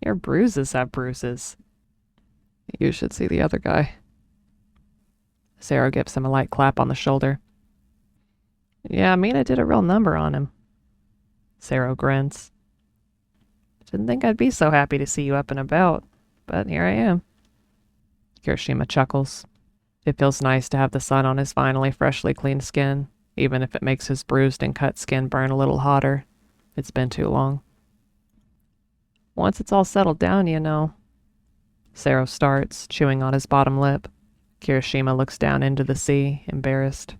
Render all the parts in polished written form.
Your bruises have bruises. You should see the other guy. Sarah gives him a light clap on the shoulder. Yeah, Mina did a real number on him. Sarah grins. Didn't think I'd be so happy to see you up and about, but here I am. Kirishima chuckles. It feels nice to have the sun on his finally freshly cleaned skin, even if it makes his bruised and cut skin burn a little hotter. It's been too long. Once it's all settled down, you know. Sero starts, chewing on his bottom lip. Kirishima looks down into the sea, embarrassed.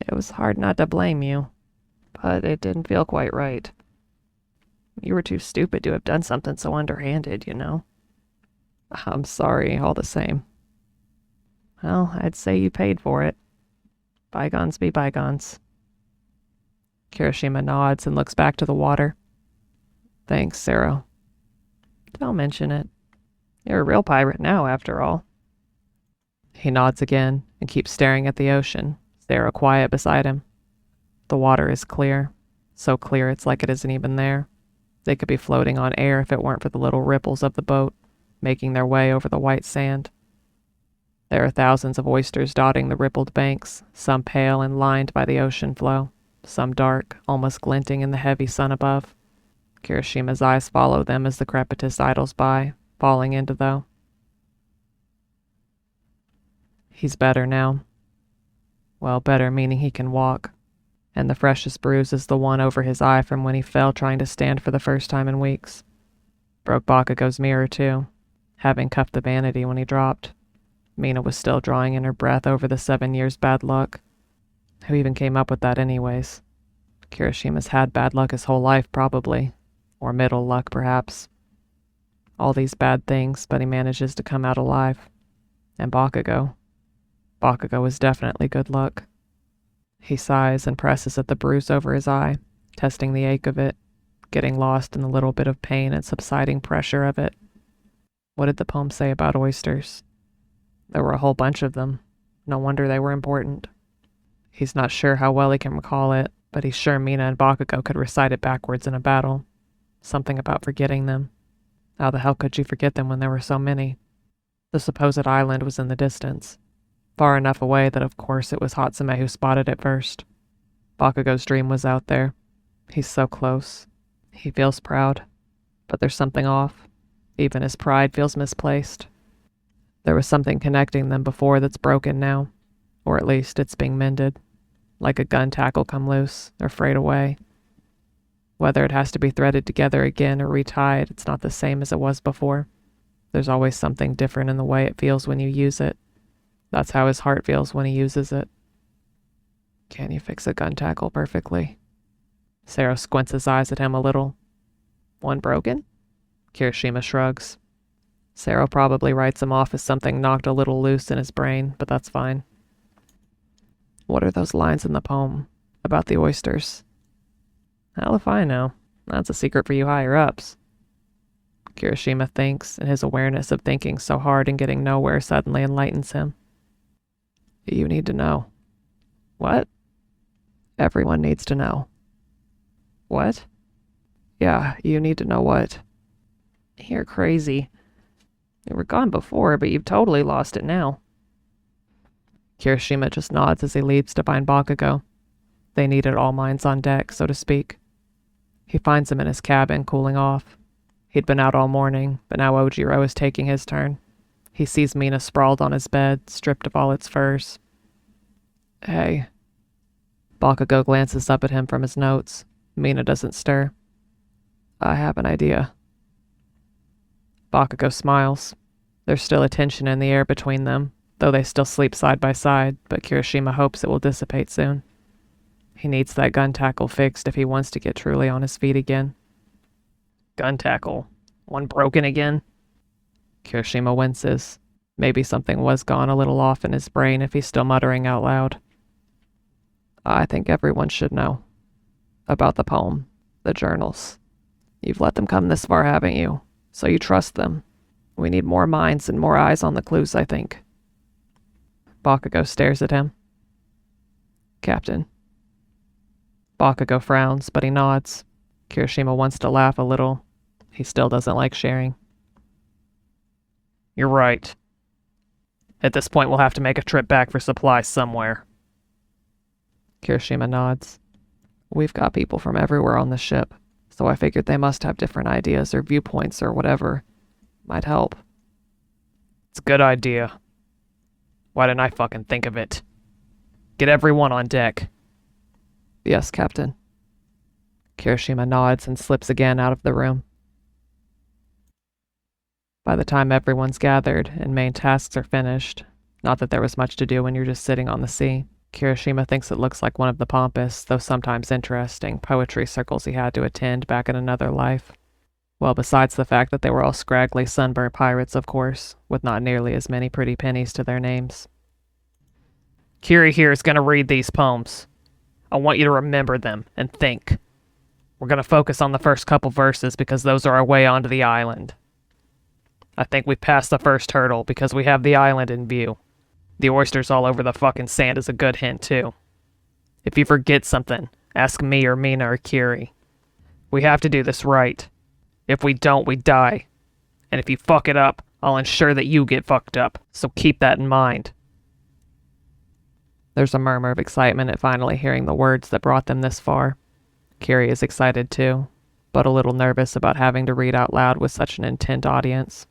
It was hard not to blame you, but it didn't feel quite right. You were too stupid to have done something so underhanded, you know. I'm sorry, all the same. Well, I'd say you paid for it. Bygones be bygones. Kirishima nods and looks back to the water. Thanks, Sero. Don't mention it. You're a real pirate now, after all. He nods again and keeps staring at the ocean, Sero quiet beside him. The water is clear, so clear it's like it isn't even there. They could be floating on air if it weren't for the little ripples of the boat, making their way over the white sand. There are thousands of oysters dotting the rippled banks, some pale and lined by the ocean flow, some dark, almost glinting in the heavy sun above. Kirishima's eyes follow them as the crepitus idles by, falling into though. He's better now. Well, better meaning he can walk. And the freshest bruise is the one over his eye from when he fell trying to stand for the first time in weeks. Broke Bakugo's mirror too, having cuffed the vanity when he dropped. Mina was still drawing in her breath over the 7 years' bad luck. Who even came up with that anyways? Kirishima's had bad luck his whole life, probably. Or middle luck, perhaps. All these bad things, but he manages to come out alive. And Bakugo. Bakugo was definitely good luck. He sighs and presses at the bruise over his eye, testing the ache of it, getting lost in the little bit of pain and subsiding pressure of it. What did the poem say about oysters? There were a whole bunch of them. No wonder they were important. He's not sure how well he can recall it, but he's sure Mina and Bakugo could recite it backwards in a battle. Something about forgetting them. How the hell could you forget them when there were so many? The supposed island was in the distance, far enough away that of course it was Hatsume who spotted it first. Bakugo's dream was out there. He's so close. He feels proud, but there's something off. Even his pride feels misplaced. There was something connecting them before that's broken now, or at least it's being mended, like a gun tackle come loose or frayed away. Whether it has to be threaded together again or retied, it's not the same as it was before. There's always something different in the way it feels when you use it. That's how his heart feels when he uses it. Can you fix a gun tackle perfectly? Sero squints his eyes at him a little. One broken? Kirishima shrugs. Sero probably writes him off as something knocked a little loose in his brain, but that's fine. What are those lines in the poem about the oysters? Hell if I know. That's a secret for you higher-ups. Kirishima thinks, and his awareness of thinking so hard and getting nowhere suddenly enlightens him. You need to know. What? Everyone needs to know. What? Yeah, you need to know what. You're crazy. You were gone before, but you've totally lost it now. Kirishima just nods as he leaves to find Bakugo. They needed all minds on deck, so to speak. He finds him in his cabin, cooling off. He'd been out all morning, but now Ojiro is taking his turn. He sees Mina sprawled on his bed, stripped of all its furs. Hey. Bakugo glances up at him from his notes. Mina doesn't stir. I have an idea. Bakugo smiles. There's still a tension in the air between them, though they still sleep side by side, but Kirishima hopes it will dissipate soon. He needs that gun tackle fixed if he wants to get truly on his feet again. Gun tackle? One broken again? Kirishima winces. Maybe something was gone a little off in his brain if he's still muttering out loud. I think everyone should know. About the poem, the journals. You've let them come this far, haven't you? So you trust them. We need more minds and more eyes on the clues, I think. Bakugo stares at him. Captain. Bakugo frowns, but he nods. Kirishima wants to laugh a little. He still doesn't like sharing. You're right. At this point, we'll have to make a trip back for supplies somewhere. Kirishima nods. We've got people from everywhere on the ship, so I figured they must have different ideas or viewpoints or whatever. Might help. It's a good idea. Why didn't I fucking think of it? Get everyone on deck. Yes, Captain. Kirishima nods and slips again out of the room. By the time everyone's gathered and main tasks are finished, not that there was much to do when you're just sitting on the sea, Kirishima thinks it looks like one of the pompous, though sometimes interesting, poetry circles he had to attend back in another life. Well, besides the fact that they were all scraggly, sunburnt pirates, of course, with not nearly as many pretty pennies to their names. Kiri here is going to read these poems. I want you to remember them and think. We're going to focus on the first couple verses because those are our way onto the island. I think we've passed the first hurdle because we have the island in view. The oysters all over the fucking sand is a good hint, too. If you forget something, ask me or Mina or Kiri. We have to do this right. If we don't, we die. And if you fuck it up, I'll ensure that you get fucked up, so keep that in mind. There's a murmur of excitement at finally hearing the words that brought them this far. Kiri is excited too, but a little nervous about having to read out loud with such an intent audience.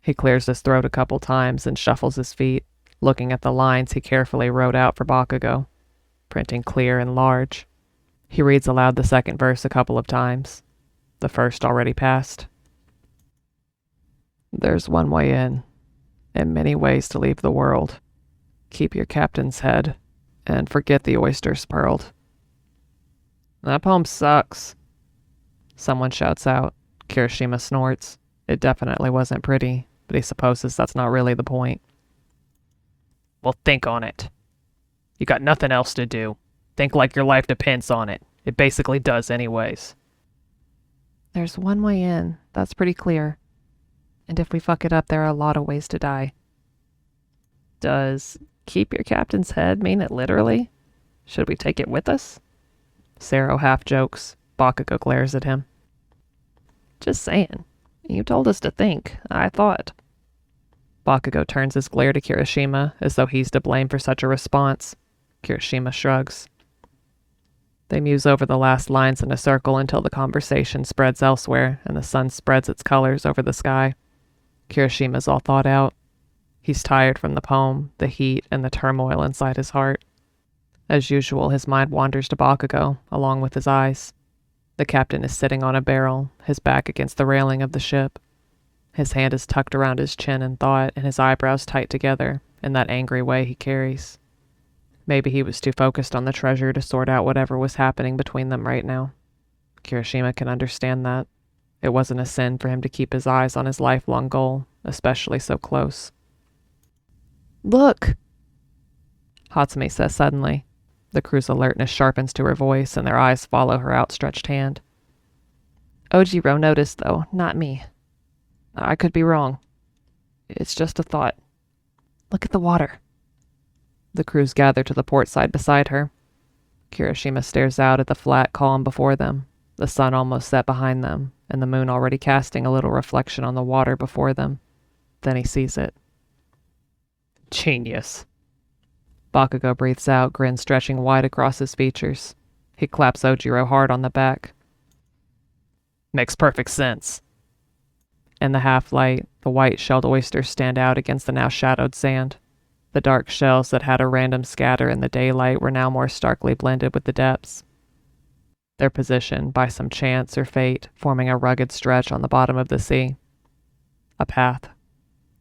He clears his throat a couple times and shuffles his feet, looking at the lines he carefully wrote out for Bakugo, printing clear and large. He reads aloud the second verse a couple of times, the first already passed. There's one way in, and many ways to leave the world. Keep your captain's head, and forget the oysters pearled. That poem sucks. Someone shouts out. Kirishima snorts. It definitely wasn't pretty, but he supposes that's not really the point. Well, think on it. You got nothing else to do. Think like your life depends on it. It basically does anyways. There's one way in, that's pretty clear. And if we fuck it up, there are a lot of ways to die. Does keep your captain's head mean it literally? Should we take it with us? Sero half jokes. Bakugo glares at him. Just saying. You told us to think. I thought. Bakugo turns his glare to Kirishima, as though he's to blame for such a response. Kirishima shrugs. They muse over the last lines in a circle until the conversation spreads elsewhere and the sun spreads its colors over the sky. Kirishima's all thought out. He's tired from the poem, the heat, and the turmoil inside his heart. As usual, his mind wanders to Bakugo, along with his eyes. The captain is sitting on a barrel, his back against the railing of the ship. His hand is tucked around his chin in thought, and his eyebrows tight together, in that angry way he carries. Maybe he was too focused on the treasure to sort out whatever was happening between them right now. Kirishima can understand that. It wasn't a sin for him to keep his eyes on his lifelong goal, especially so close. Look! Hatsumi says suddenly. The crew's alertness sharpens to her voice, and their eyes follow her outstretched hand. Ojiro noticed, though, not me. I could be wrong. It's just a thought. Look at the water. The crews gather to the port side beside her. Kirishima stares out at the flat calm before them, the sun almost set behind them, and the moon already casting a little reflection on the water before them. Then he sees it. Genius. Bakugo breathes out, grin stretching wide across his features. He claps Ojiro hard on the back. Makes perfect sense. In the half-light, the white-shelled oysters stand out against the now shadowed sand. The dark shells that had a random scatter in the daylight were now more starkly blended with the depths. Their position, by some chance or fate, forming a rugged stretch on the bottom of the sea. A path.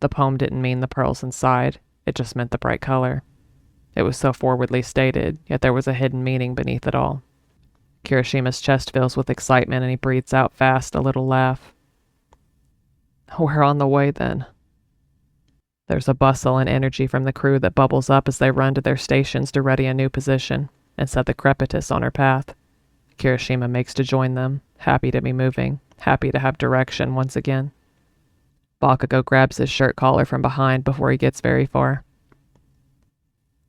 The poem didn't mean the pearls inside, it just meant the bright color. It was so forwardly stated, yet there was a hidden meaning beneath it all. Kirishima's chest fills with excitement and he breathes out fast, a little laugh. We're on the way then. There's a bustle and energy from the crew that bubbles up as they run to their stations to ready a new position and set the crepitus on her path. Kirishima makes to join them, happy to be moving, happy to have direction once again. Bakugo grabs his shirt collar from behind before he gets very far.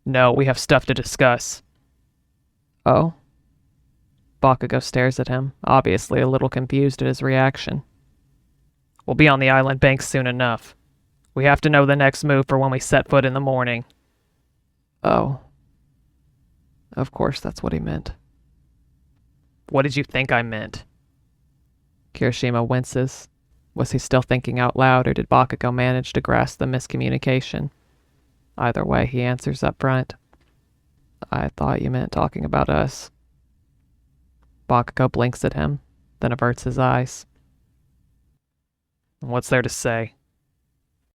No, we have stuff to discuss. Oh? Bakugo stares at him, obviously a little confused at his reaction. We'll be on the island banks soon enough. We have to know the next move for when we set foot in the morning. Oh. Of course that's what he meant. What did you think I meant? Kirishima winces. Was he still thinking out loud, or did Bakugo manage to grasp the miscommunication? Either way, he answers up front. I thought you meant talking about us. Bakugo blinks at him, then averts his eyes. What's there to say?